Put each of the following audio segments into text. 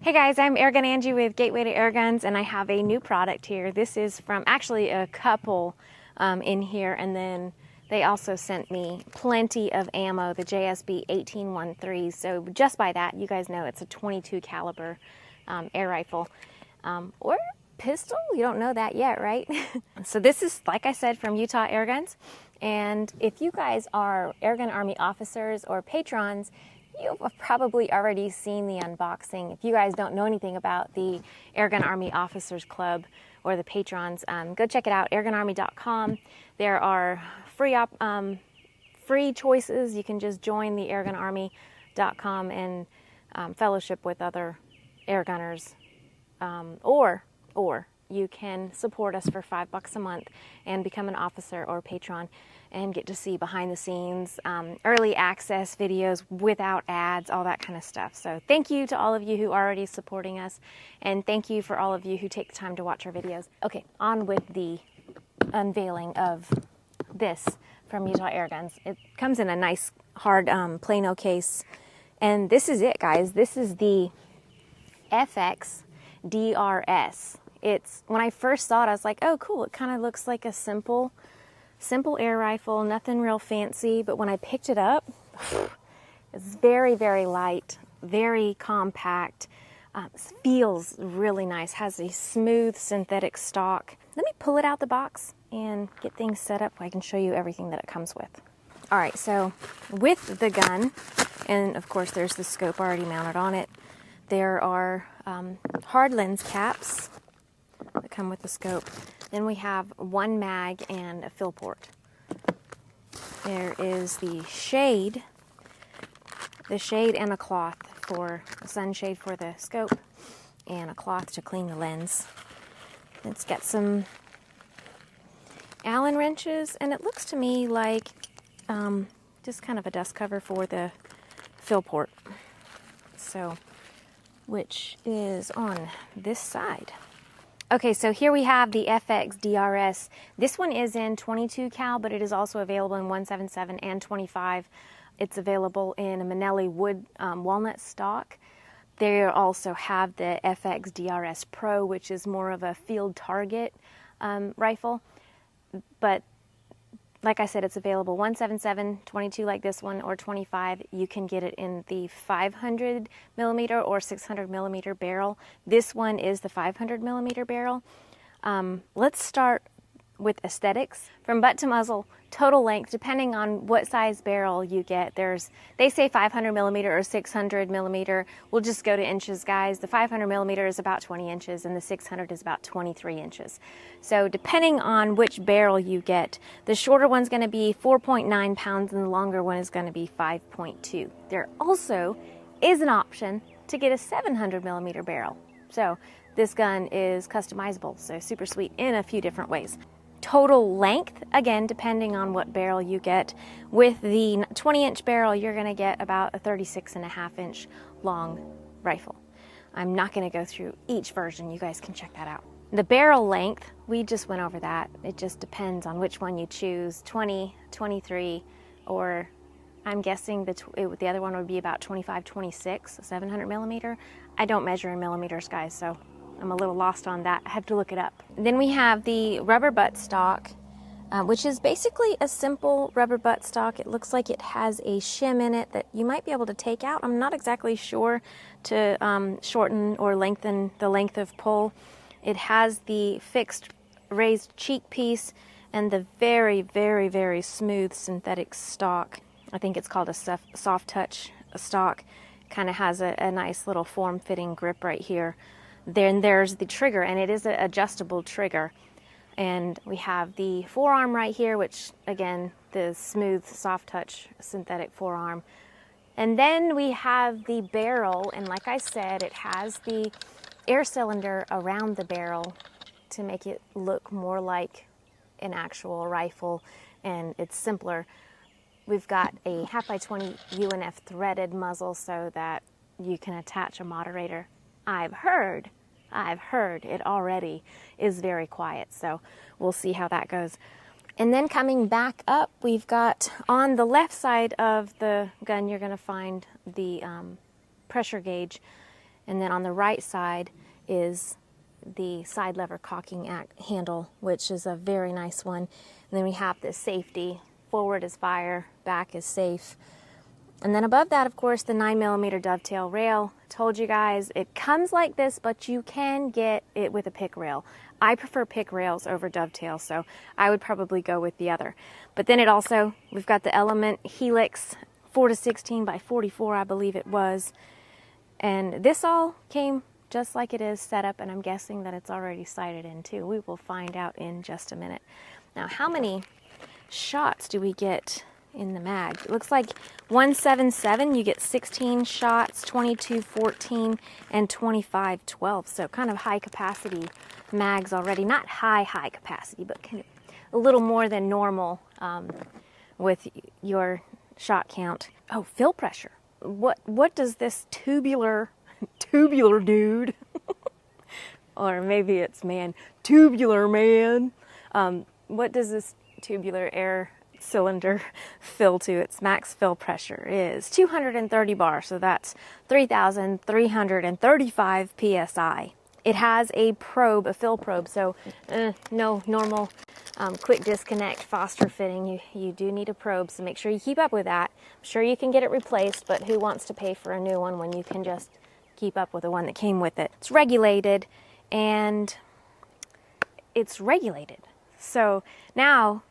Hey guys, I'm Airgun Angie with Gateway to Airguns, and I have a new product here. This is from actually a couple in here, and then they also sent me plenty of ammo, the JSB 1813. So just by that, you guys know it's a 22 caliber air rifle or pistol. You don't know that yet, right? So this is, like I said, from Utah Airguns. And if you guys are Airgun Army officers or patrons, you've probably already seen the unboxing. If you guys don't know anything about the Airgun Army Officers Club or the patrons, go check it out, airgunarmy.com. There are free choices. You can just join the airgunarmy.com and fellowship with other airgunners, or you can support us for $5 a month and become an officer or patron and get to see behind the scenes, early access videos without ads, all that kind of stuff. So thank you to all of you who are already supporting us, and thank you for all of you who take the time to watch our videos. Okay, on with the unveiling of this from Utah Airguns. It comes in a nice hard Plano case, and this is it, guys. This is the FX DRS. When I first saw it, I was like, oh cool, it kind of looks like a simple air rifle, nothing real fancy. But when I picked it up, it's very, very light, very compact, feels really nice, has a smooth synthetic stock. Let me pull it out the box and get things set up so I can show you everything that it comes with. All right, so with the gun, and of course there's the scope already mounted on it, there are hard lens caps that come with the scope. Then we have one mag and a fill port. There is the shade and a cloth for a sunshade for the scope, and a cloth to clean the lens. It's got some Allen wrenches, and it looks to me like just kind of a dust cover for the fill port. So, which is on this side. Okay, so here we have the FX DRS. This one is in 22 cal, but it is also available in 177 and 25. It's available in a Manelli wood walnut stock. They also have the FX DRS Pro, which is more of a field target rifle. But like I said, it's available 177, 22 like this one, or 25. You can get it in the 500 millimeter or 600 millimeter barrel. This one is the 500 millimeter barrel. Let's start with aesthetics. From butt to muzzle, total length, depending on what size barrel you get. They say 500 millimeter or 600 millimeter. We'll just go to inches, guys. The 500 millimeter is about 20 inches and the 600 is about 23 inches. So depending on which barrel you get, the shorter one's going to be 4.9 pounds and the longer one is going to be 5.2. There also is an option to get a 700 millimeter barrel. So this gun is customizable, so super sweet in a few different ways. Total length, again, depending on what barrel you get. With the 20-inch barrel, you're going to get about a 36.5-inch long rifle. I'm not going to go through each version. You guys can check that out. The barrel length, we just went over that. It just depends on which one you choose, 20, 23, or I'm guessing the other one would be about 25, 26, 700 millimeter. I don't measure in millimeters, guys, so I'm a little lost on that. I have to look it up. Then we have the rubber butt stock, which is basically a simple rubber butt stock. It looks like it has a shim in it that you might be able to take out. I'm not exactly sure to shorten or lengthen the length of pull. It has the fixed raised cheek piece and the very, very, very smooth synthetic stock. I think it's called a soft touch stock. Kind of has a nice little form-fitting grip right here. Then there's the trigger, and it is an adjustable trigger. And we have the forearm right here, which, again, the smooth, soft-touch synthetic forearm. And then we have the barrel, and like I said, it has the air cylinder around the barrel to make it look more like an actual rifle, and it's simpler. We've got a 1/2x20 UNF threaded muzzle so that you can attach a moderator. I've heard it already is very quiet, so we'll see how that goes. And then coming back up, we've got on the left side of the gun, you're going to find the pressure gauge. And then on the right side is the side lever cocking handle, which is a very nice one. And then we have this safety. Forward is fire, back is safe. And then above that, of course, the 9mm dovetail rail. I told you guys it comes like this, but you can get it with a pick rail. I prefer pick rails over dovetail, so I would probably go with the other. But then it also, we've got the Element Helix 4-16 by 44, I believe it was. And this all came just like it is set up, and I'm guessing that it's already sighted in too. We will find out in just a minute. Now, how many shots do we get in the mag? It looks like 177, you get 16 shots, 22-14, and 25-12. So kind of high capacity mags already. Not high capacity, but kind of a little more than normal with your shot count. Oh, fill pressure. What does this tubular dude, or maybe it's tubular man. What does this tubular air cylinder fill to? Its max fill pressure is 230 bar, so that's 3,335 psi. It has a probe, a fill probe, so no normal quick disconnect Foster fitting. You do need a probe, so make sure you keep up with that. I'm sure you can get it replaced, but who wants to pay for a new one when you can just keep up with the one that came with it? It's regulated, and it's regulated. So now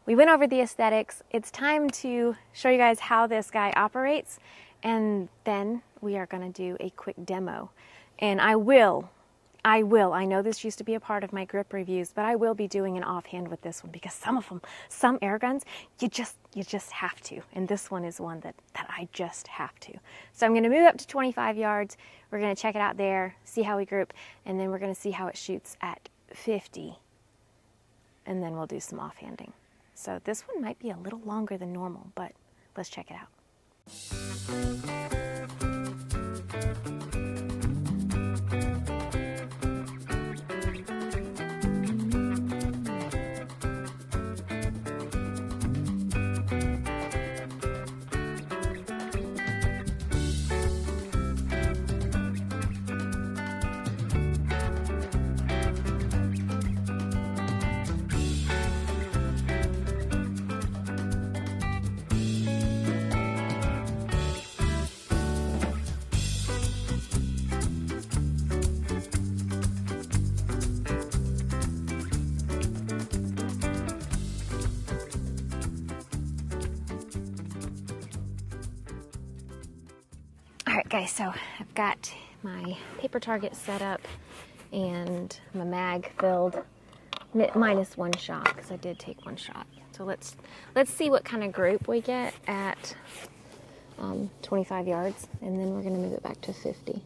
we went over the aesthetics. It's time to show you guys how this guy operates, and then we are going to do a quick demo. And I know this used to be a part of my grip reviews, but I will be doing an offhand with this one because some air guns, you just have to. And this one is one that I just have to. So I'm going to move up to 25 yards. We're going to check it out there, see how we group, and then we're going to see how it shoots at 50. And then we'll do some offhanding. So this one might be a little longer than normal, but let's check it out. Alright guys, so I've got my paper target set up and my mag filled, minus one shot because I did take one shot. So let's see what kind of group we get at 25 yards, and then we're going to move it back to 50.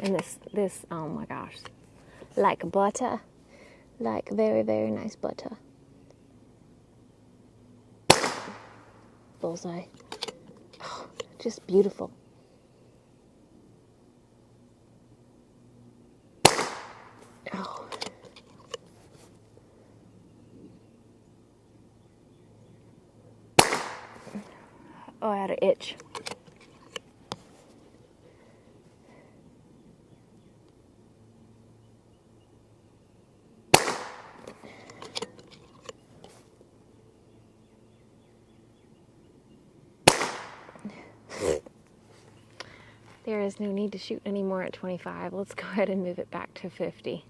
And this, oh my gosh, like butter, like very, very nice butter. Bullseye. Oh, just beautiful. Oh. Oh, I had an itch. There is no need to shoot anymore at 25. Let's go ahead and move it back to 50.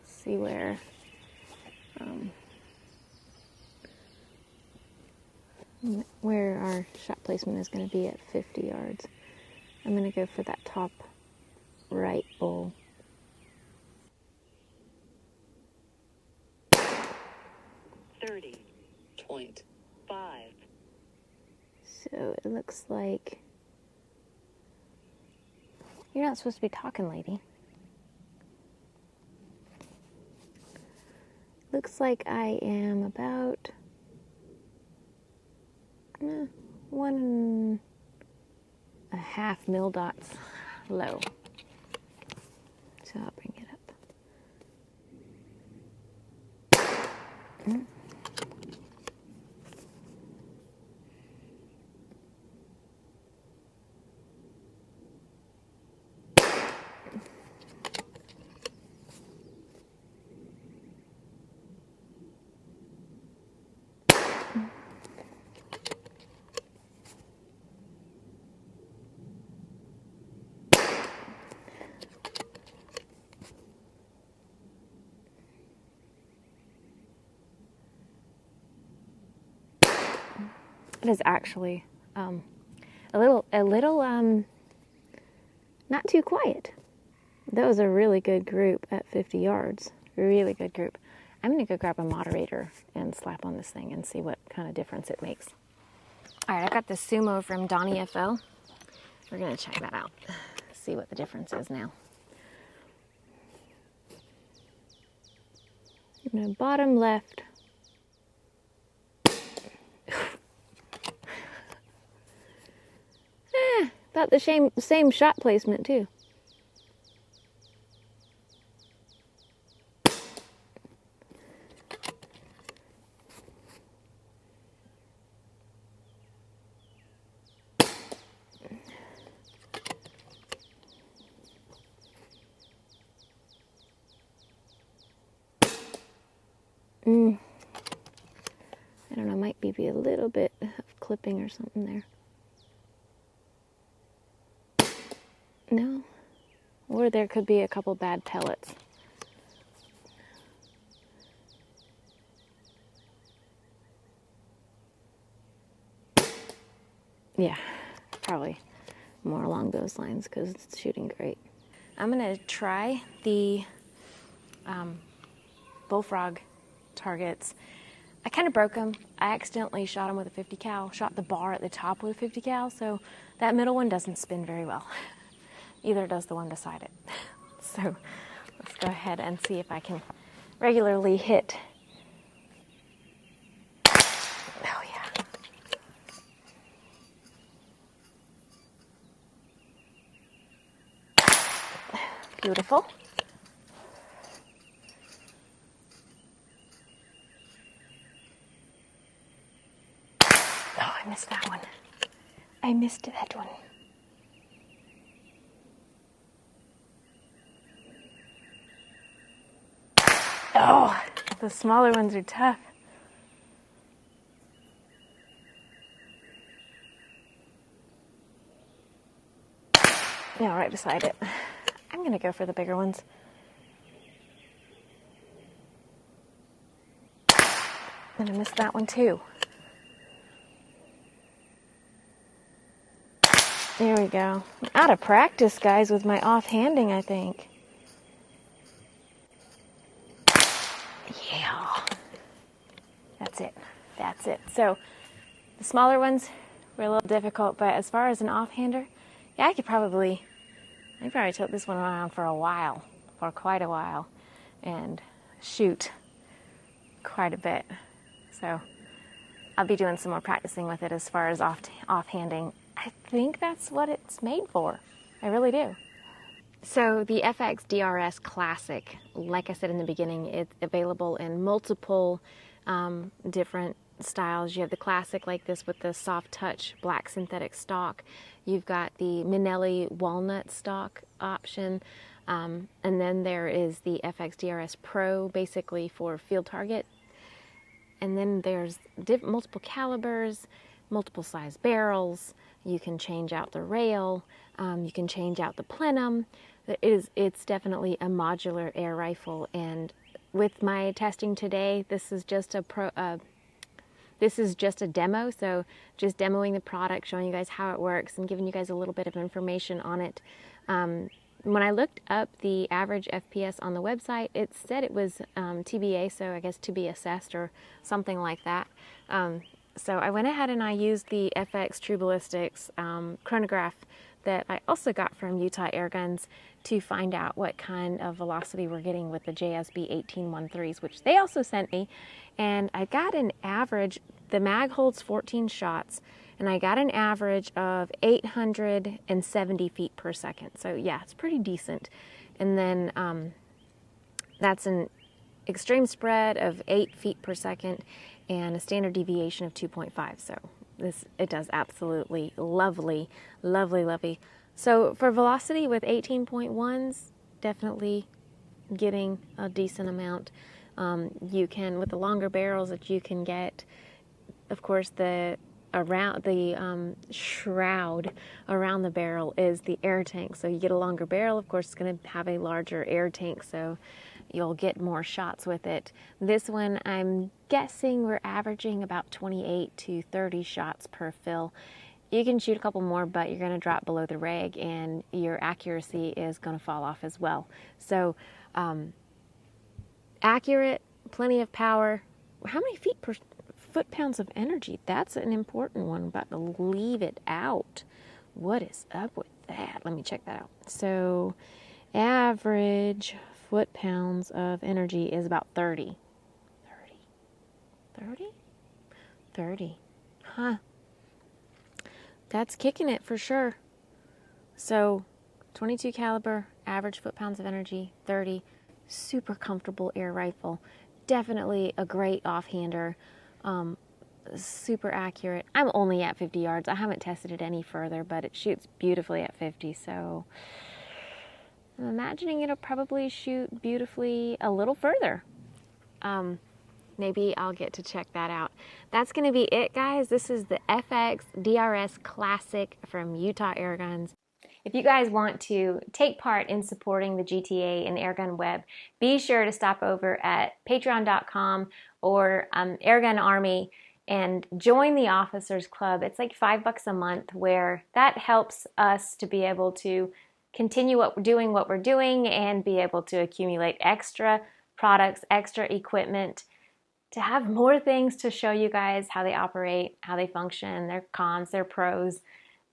See where our shot placement is going to be at 50 yards. I'm going to go for that top right bowl. .5. So it looks like you're not supposed to be talking, lady. Looks like I am about 1.5 mil dots low. So I'll bring it up. That is actually a little not too quiet. That was a really good group at 50 yards. Really good group. I'm going to go grab a moderator and slap on this thing and see what kind of difference it makes. All right, I've got the Sumo from Donnie FL. We're going to check that out. See what the difference is now. I'm going to bottom left. About the same shot placement too. I don't know, might be a little bit of clipping or something there. No. Or there could be a couple bad pellets. Yeah, probably more along those lines because it's shooting great. I'm going to try the bullfrog targets. I kind of broke them. I accidentally shot them with a 50 cal, shot the bar at the top with a 50 cal, so that middle one doesn't spin very well. Either does the one beside it. So let's go ahead and see if I can regularly hit. Oh yeah. Beautiful. Oh, I missed that one. I missed that one. Oh, the smaller ones are tough. Yeah, right beside it. I'm going to go for the bigger ones. And I missed that one too. There we go. I'm out of practice, guys, with my offhanding, I think. Yeah. That's it. That's it. So the smaller ones were a little difficult, but as far as an offhander, yeah, I probably took this one around for quite a while, and shoot quite a bit. So I'll be doing some more practicing with it as far as offhanding. I think that's what it's made for. I really do. So the FX DRS Classic, like I said in the beginning, it's available in multiple different styles. You have the Classic like this with the soft touch black synthetic stock. You've got the Minelli walnut stock option. And then there is the FX DRS Pro, basically for field target. And then there's multiple calibers, multiple size barrels. You can change out the rail. You can change out the plenum. It's definitely a modular air rifle. And with my testing today, this is just a demo. So just demoing the product, showing you guys how it works, and giving you guys a little bit of information on it. When I looked up the average FPS on the website, it said it was TBA, so I guess to be assessed or something like that. So I went ahead and I used the FX True Ballistics chronograph that I also got from Utah Airguns to find out what kind of velocity we're getting with the JSB 1813s, which they also sent me. And I got an average, the mag holds 14 shots, and I got an average of 870 feet per second. So yeah, it's pretty decent. And then that's an extreme spread of 8 feet per second and a standard deviation of 2.5. So it does absolutely lovely, lovely, lovely. So for velocity with 18.1s, definitely getting a decent amount. You can, with the longer barrels that you can get, of course, the shroud around the barrel is the air tank. So you get a longer barrel, of course, it's going to have a larger air tank. So you'll get more shots with it. This one, I'm guessing we're averaging about 28 to 30 shots per fill. You can shoot a couple more, but you're going to drop below the reg and your accuracy is going to fall off as well. So accurate, plenty of power. How many feet per foot-pounds of energy? That's an important one. I'm about to leave it out. What is up with that? Let me check that out. So average foot-pounds of energy is about 30. 30? 30. Huh. That's kicking it for sure. So 22 caliber, average foot-pounds of energy, 30. Super comfortable air rifle. Definitely a great offhander. Super accurate. I'm only at 50 yards. I haven't tested it any further, but it shoots beautifully at 50. So I'm imagining it'll probably shoot beautifully a little further. Maybe I'll get to check that out. That's going to be it, guys. This is the FX DRS Classic from Utah Airguns. If you guys want to take part in supporting the GTA and Airgun Web, be sure to stop over at patreon.com or Airgun Army and join the Officers Club. It's like $5 a month, where that helps us to be able to continue doing what we're doing and be able to accumulate extra products, extra equipment, to have more things to show you guys how they operate, how they function, their cons, their pros,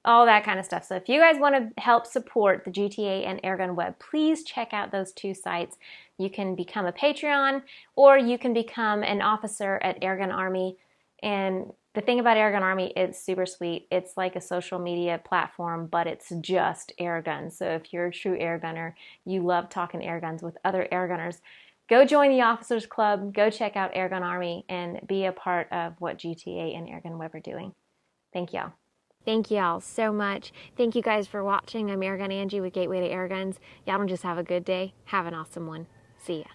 all that kind of stuff. So if you guys want to help support the GTA and Airgun Web, please check out those two sites. You can become a Patreon or you can become an officer at Airgun Army. And the thing about Airgun Army, it's super sweet. It's like a social media platform, but it's just airguns. So if you're a true airgunner, you love talking airguns with other airgunners, go join the Officers Club, go check out Airgun Army, and be a part of what GTA and Airgun Web are doing. Thank y'all. Thank y'all so much. Thank you guys for watching. I'm Airgun Angie with Gateway to Airguns. Y'all don't just have a good day, have an awesome one. See ya.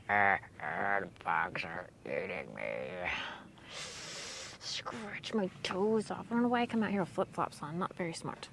The bugs are eating me. Scratch my toes off. I don't know why I come out here with flip-flops on. Not very smart.